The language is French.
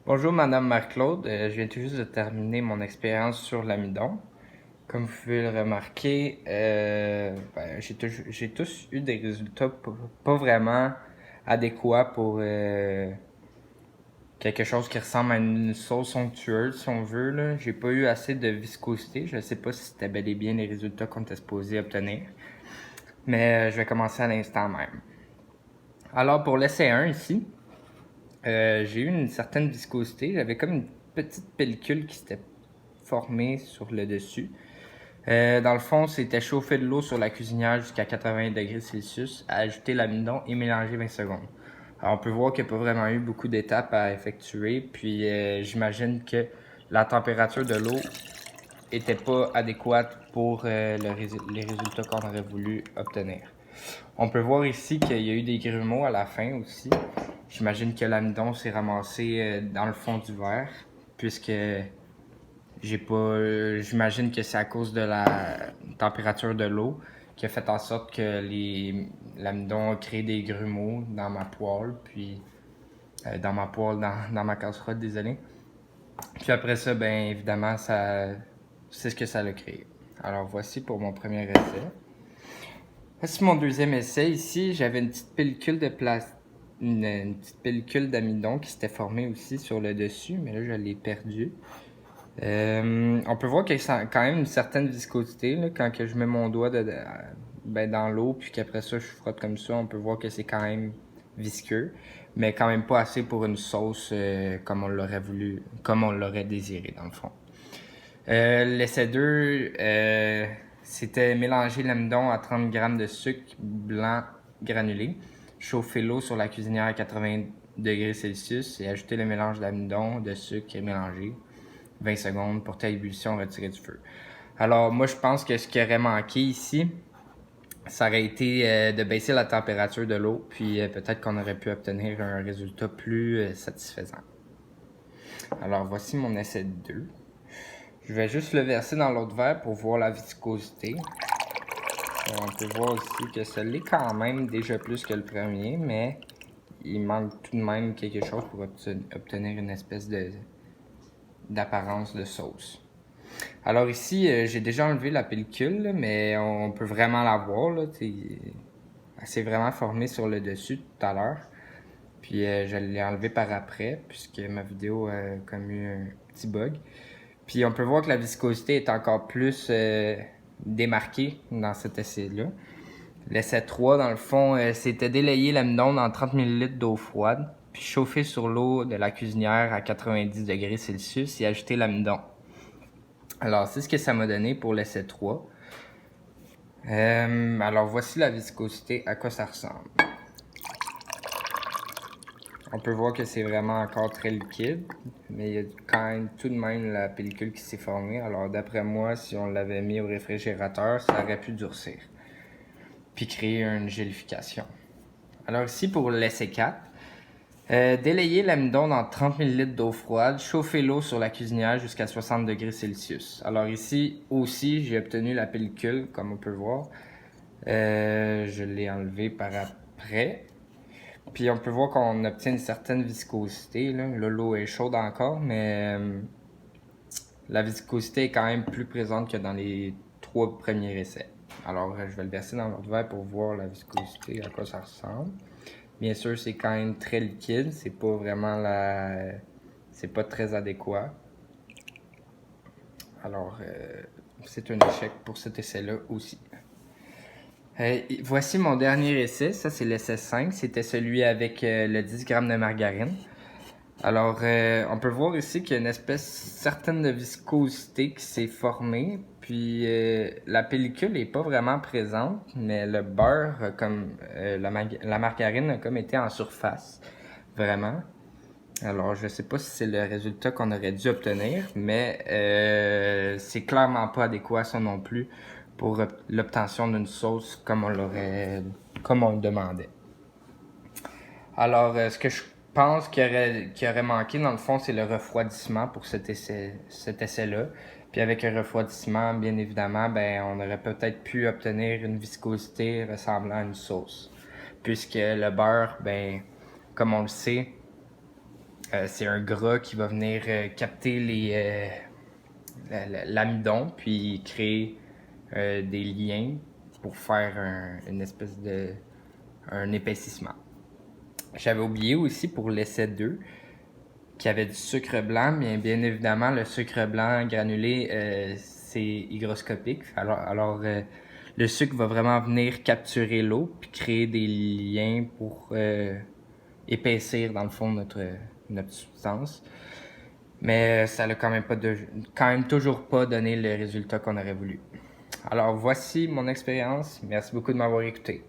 Bonjour Madame Marc-Claude. Je viens tout juste de terminer mon expérience sur l'amidon. Comme vous pouvez le remarquer, j'ai tous eu des résultats pas vraiment adéquats pour quelque chose qui ressemble à une sauce onctueuse, si on veut, là. J'ai pas eu assez de viscosité. Je sais pas si c'était bel et bien les résultats qu'on était supposé obtenir. Mais je vais commencer à l'instant même. Alors pour l'essai 1 ici, j'ai eu une certaine viscosité. J'avais comme une petite pellicule qui s'était formée sur le dessus. Dans le fond, c'était chauffer de l'eau sur la cuisinière jusqu'à 80 degrés Celsius, ajouter l'amidon et mélanger 20 secondes. Alors, on peut voir qu'il n'y a pas vraiment eu beaucoup d'étapes à effectuer, puis j'imagine que la température de l'eau était pas adéquate pour les résultats qu'on aurait voulu obtenir. On peut voir ici qu'il y a eu des grumeaux à la fin aussi. J'imagine que l'amidon s'est ramassé dans le fond du verre, puisque j'imagine que c'est à cause de la température de l'eau qui a fait en sorte que l'amidon a créé des grumeaux dans ma poêle, puis dans ma casserole, désolé. Puis après ça, ben évidemment, c'est ce que ça a créé. Alors voici pour mon premier essai. Voici mon deuxième essai. Ici, j'avais une petite pellicule de une petite pellicule d'amidon qui s'était formée aussi sur le dessus, mais là, je l'ai perdue. On peut voir qu'il y a quand même une certaine viscosité là, quand que je mets mon doigt dans l'eau, puis qu'après ça, je frotte comme ça. On peut voir que c'est quand même visqueux, mais quand même pas assez pour une sauce comme on l'aurait voulu, comme on l'aurait désiré, dans le fond. L'essai 2, c'était mélanger l'amidon à 30 g de sucre blanc granulé, chauffer l'eau sur la cuisinière à 80 degrés Celsius et ajouter le mélange d'amidon, de sucre et mélanger 20 secondes pour telle ébullition retirer du feu. Alors moi je pense que ce qui aurait manqué ici, ça aurait été de baisser la température de l'eau, puis peut-être qu'on aurait pu obtenir un résultat plus satisfaisant. Alors voici mon essai 2. Je vais juste le verser dans l'autre verre pour voir la viscosité. On peut voir aussi que ça l'est quand même déjà plus que le premier, mais il manque tout de même quelque chose pour obtenir une espèce d'apparence de sauce. Alors ici, j'ai déjà enlevé la pellicule, là, mais on peut vraiment la voir. Là, elle s'est vraiment formée sur le dessus tout à l'heure. Puis je l'ai enlevé par après, puisque ma vidéo a comme eu un petit bug. Puis on peut voir que la viscosité est encore plus démarquée dans cet essai-là. L'essai 3, dans le fond, c'était délayer l'amidon dans 30 ml d'eau froide, puis chauffer sur l'eau de la cuisinière à 90 degrés Celsius et ajouter l'amidon. Alors, c'est ce que ça m'a donné pour l'essai 3. Alors, voici la viscosité, à quoi ça ressemble. On peut voir que c'est vraiment encore très liquide, mais il y a quand même tout de même la pellicule qui s'est formée. Alors, d'après moi, si on l'avait mis au réfrigérateur, ça aurait pu durcir, puis créer une gélification. Alors ici, pour l'essai 4, délayer l'amidon dans 30 ml d'eau froide, chauffer l'eau sur la cuisinière jusqu'à 60 degrés Celsius. Alors ici aussi, j'ai obtenu la pellicule, comme on peut voir. Je l'ai enlevé par après. Puis on peut voir qu'on obtient une certaine viscosité. Là, l'eau est chaude encore, mais la viscosité est quand même plus présente que dans les 3 premiers essais. Alors je vais le verser dans l'autre verre pour voir la viscosité, à quoi ça ressemble. Bien sûr, c'est quand même très liquide, c'est pas vraiment c'est pas très adéquat. Alors, c'est un échec pour cet essai-là aussi. Voici mon dernier essai, ça c'est l'essai 5, c'était celui avec le 10 g de margarine. Alors, on peut voir ici qu'il y a une espèce certaine de viscosité qui s'est formée, puis la pellicule n'est pas vraiment présente, mais le beurre, comme la margarine a comme été en surface, vraiment. Alors, je sais pas si c'est le résultat qu'on aurait dû obtenir, mais c'est clairement pas adéquat ça non plus pour l'obtention d'une sauce comme on le demandait. Alors, ce que je pense qu'il aurait manqué, dans le fond, c'est le refroidissement pour cet essai-là. Puis avec un refroidissement, bien évidemment, ben, on aurait peut-être pu obtenir une viscosité ressemblant à une sauce. Puisque le beurre, ben, comme on le sait, C'est un gras qui va venir capter l'amidon, puis créer des liens pour faire une espèce de un épaississement. J'avais oublié aussi pour l'essai 2 qu'il y avait du sucre blanc, mais bien évidemment, le sucre blanc granulé, c'est hygroscopique. Alors le sucre va vraiment venir capturer l'eau puis créer des liens pour épaissir, dans le fond, notre substance. Mais ça n'a quand même toujours pas donné le résultat qu'on aurait voulu. Alors voici mon expérience. Merci beaucoup de m'avoir écouté.